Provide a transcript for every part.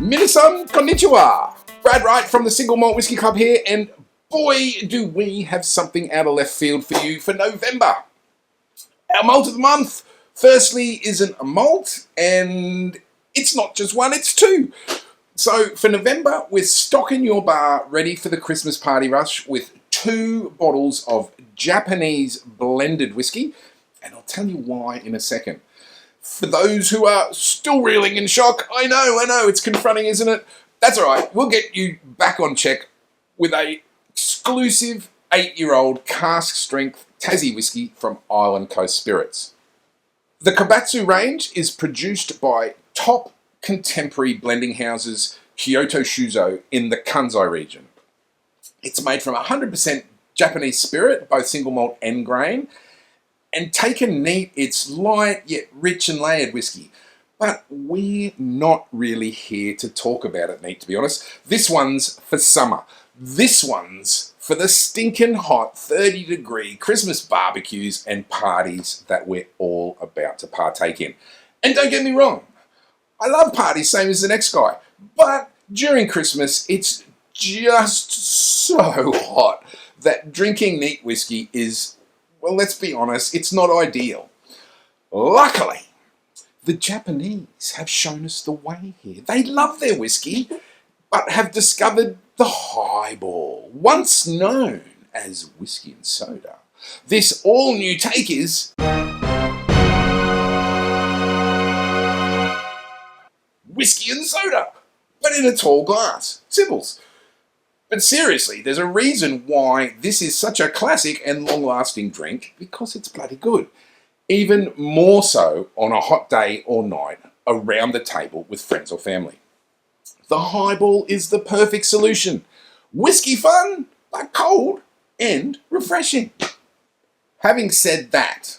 Minasan konnichiwa! Brad Wright from the Single Malt Whisky Club here, and boy do we have something out of left field for you for November. Our malt of the month, firstly, isn't a malt, and it's not just one, it's two. So for November, we're stocking your bar ready for the Christmas party rush with 2 bottles of Japanese blended whiskey, and I'll tell you why in a second. For those who are still reeling in shock, I know, it's confronting, isn't it? That's all right. We'll get you back on check with a exclusive 8-year-old cask strength Tassie whiskey from Island Coast Spirits. The Kaibutsu range is produced by top contemporary blending houses Kyoto Shuzo in the Kansai region. It's made from 100% Japanese spirit, both single malt and grain, and taken neat, it's light yet rich and layered whiskey. But we're not really here to talk about it neat, to be honest. This one's for summer. This one's for the stinking hot 30-degree Christmas barbecues and parties that we're all about to partake in. And don't get me wrong, I love parties, same as the next guy. But during Christmas, it's just so hot that drinking neat whiskey is, well, let's be honest, it's not ideal. Luckily, the Japanese have shown us the way here. They love their whiskey, but have discovered the highball, once known as whiskey and soda. This all-new take is whiskey and soda, but in a tall glass. Simples. But seriously, there's a reason why this is such a classic and long-lasting drink, because it's bloody good. Even more so on a hot day or night around the table with friends or family. The highball is the perfect solution. Whiskey fun, but cold and refreshing. Having said that,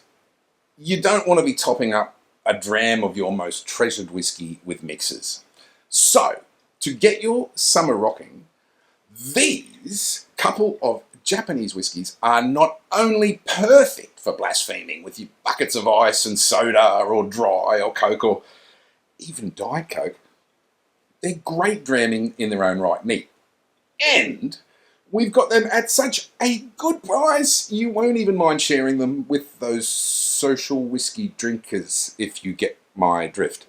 you don't want to be topping up a dram of your most treasured whiskey with mixers. So, to get your summer rocking, these couple of Japanese whiskies are not only perfect for blaspheming with your buckets of ice and soda or dry or Coke or even Diet Coke, they're great dramming in their own right neat. And we've got them at such a good price, you won't even mind sharing them with those social whiskey drinkers, if you get my drift.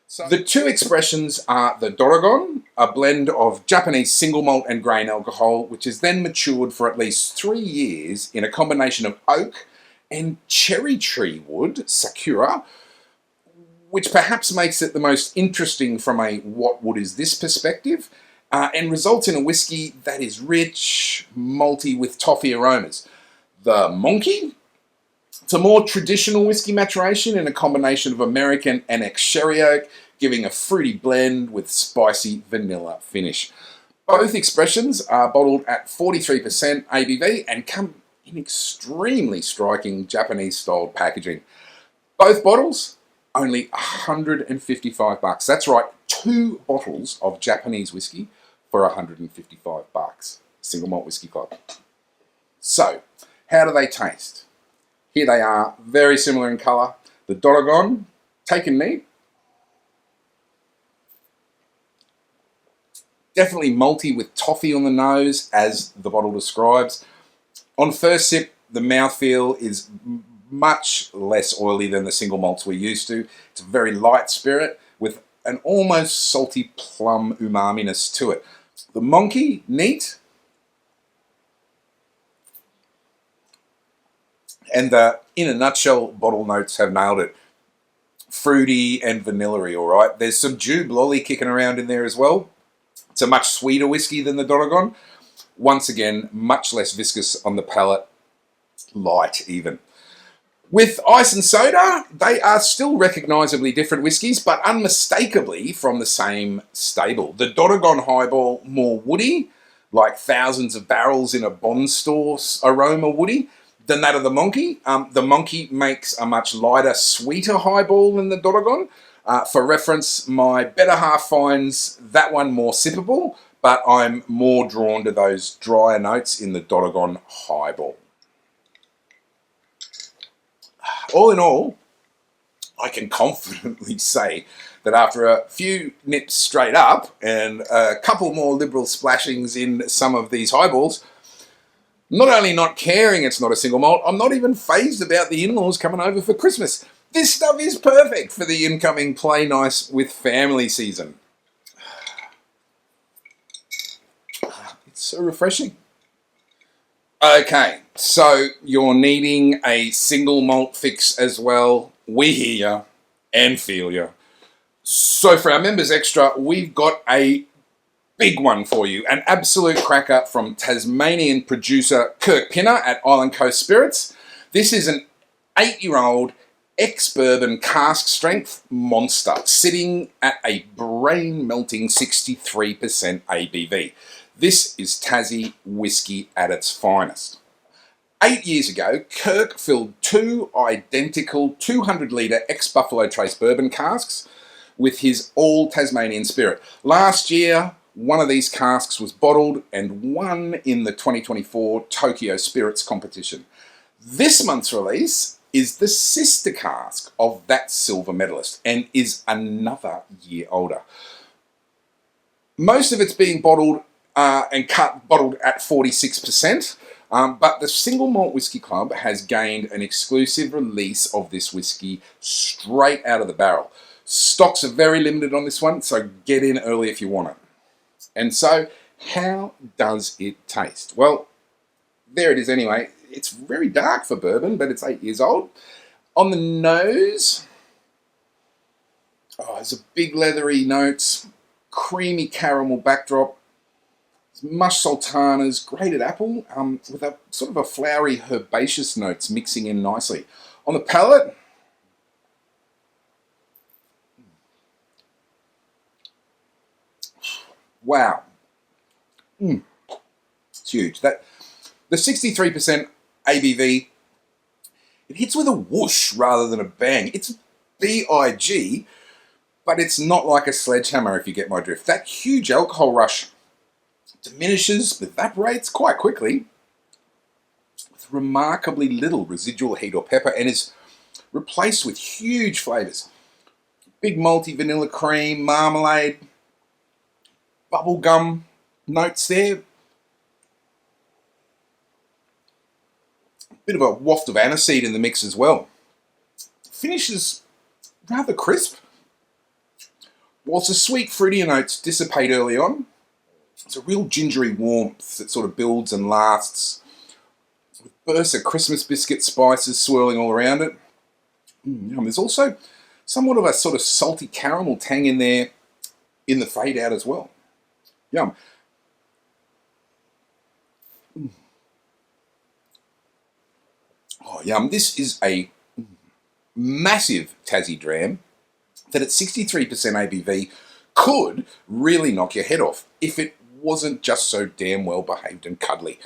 So the 2 expressions are the Doragon, a blend of Japanese single malt and grain alcohol, which is then matured for at least 3 years in a combination of oak and cherry tree wood, sakura, which perhaps makes it the most interesting from a what wood is this perspective, and results in a whiskey that is rich, malty with toffee aromas. The Monki, it's a more traditional whiskey maturation in a combination of American and 𝐿_cie, giving a fruity blend with spicy vanilla finish. Both expressions are bottled at 43% ABV and come in extremely striking Japanese-styled packaging. Both bottles, only $155. That's right, 2 bottles of Japanese whiskey for $155. Single Malt Whisky Club. So, how do they taste? Here they are, very similar in colour. The Doragon, taken neat. Definitely malty with toffee on the nose, as the bottle describes. On first sip, the mouthfeel is much less oily than the single malts we're used to. It's a very light spirit with an almost salty plum umaminess to it. The Monki, neat. And the, in a nutshell, bottle notes have nailed it. Fruity and vanilla-y, all right. There's some Dew lolly kicking around in there as well. It's a much sweeter whiskey than the Doragon. Once again, much less viscous on the palate, light even. With ice and soda, they are still recognisably different whiskies, but unmistakably from the same stable. The Doragon highball, more woody, like thousands of barrels in a Bond store aroma woody, than that of the Monki. The Monki makes a much lighter, sweeter highball than the Doragon. For reference, my better half finds that one more sippable, but I'm more drawn to those drier notes in the Doragon highball. All in all, I can confidently say that after a few nips straight up and a couple more liberal splashings in some of these highballs, not only not caring it's not a single malt, I'm not even fazed about the in-laws coming over for Christmas. This stuff is perfect for the incoming play nice with family season. It's so refreshing. Okay, so you're needing a single malt fix as well. We hear you and feel you. So for our members extra, we've got a big one for you. An absolute cracker from Tasmanian producer 𝗚cie𝗿𝐴𝐴 at Island Coast Spirits. This is an 8-year-old ex-bourbon cask strength monster sitting at a brain-melting 63% ABV. This is Tassie whiskey at its finest. 8 years ago, Kirk filled 2 identical 200-litre ex-Buffalo Trace bourbon casks with his all-Tasmanian spirit. Last year, one of these casks was bottled and won in the 2024 Tokyo Spirits competition. This month's release is the sister cask of that silver medalist and is another year older. Most of it's being bottled bottled at 46%, but the Single Malt Whisky Club has gained an exclusive release of this whiskey straight out of the barrel. Stocks are very limited on this one, so get in early if you want it. And so, how does it taste? Well, there it is anyway. It's very dark for bourbon, but it's 8 years old. On the nose, there's a big leathery notes, creamy caramel backdrop, mush sultanas, grated apple, with a sort of a flowery herbaceous notes mixing in nicely. On the palate, wow, it's huge. The 63% ABV, it hits with a whoosh rather than a bang. It's big, but it's not like a sledgehammer if you get my drift. That huge alcohol rush diminishes, evaporates quite quickly with remarkably little residual heat or pepper and is replaced with huge flavours. Big malty vanilla cream, marmalade, bubblegum notes there. Bit of a waft of aniseed in the mix as well. Finish is rather crisp. Whilst the sweet fruitier notes dissipate early on, it's a real gingery warmth that sort of builds and lasts, with bursts of Christmas biscuit spices swirling all around it. There's also somewhat of a sort of salty caramel tang in there in the fade out as well. Yum. Oh, yum. This is a massive Tassie dram that at 63% ABV could really knock your head off if it wasn't just so damn well behaved and cuddly.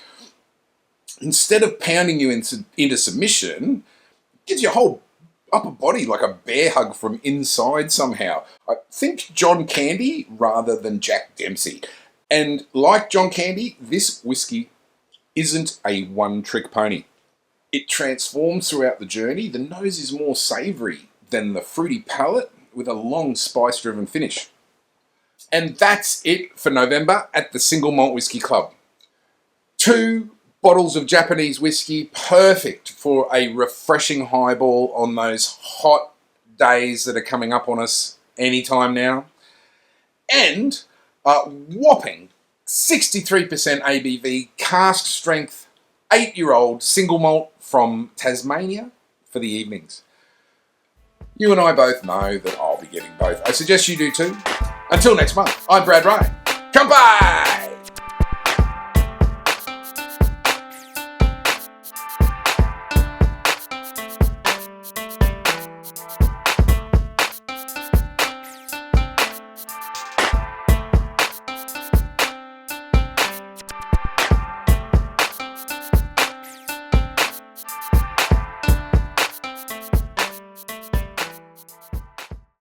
Instead of pounding you into submission, it gives your whole upper body like a bear hug from inside somehow. I think John Candy rather than Jack Dempsey. And like John Candy, this whiskey isn't a one-trick pony. It transforms throughout the journey. The nose is more savoury than the fruity palate with a long spice-driven finish. And that's it for November at the Single Malt Whisky Club. 2 bottles of Japanese whiskey, perfect for a refreshing highball on those hot days that are coming up on us anytime now. And a whopping 63% ABV cask strength 8-year-old single malt from Tasmania for the evenings. You and I both know that I'll be getting both. I suggest you do too. Until next month, I'm Brad Ryan. Come by!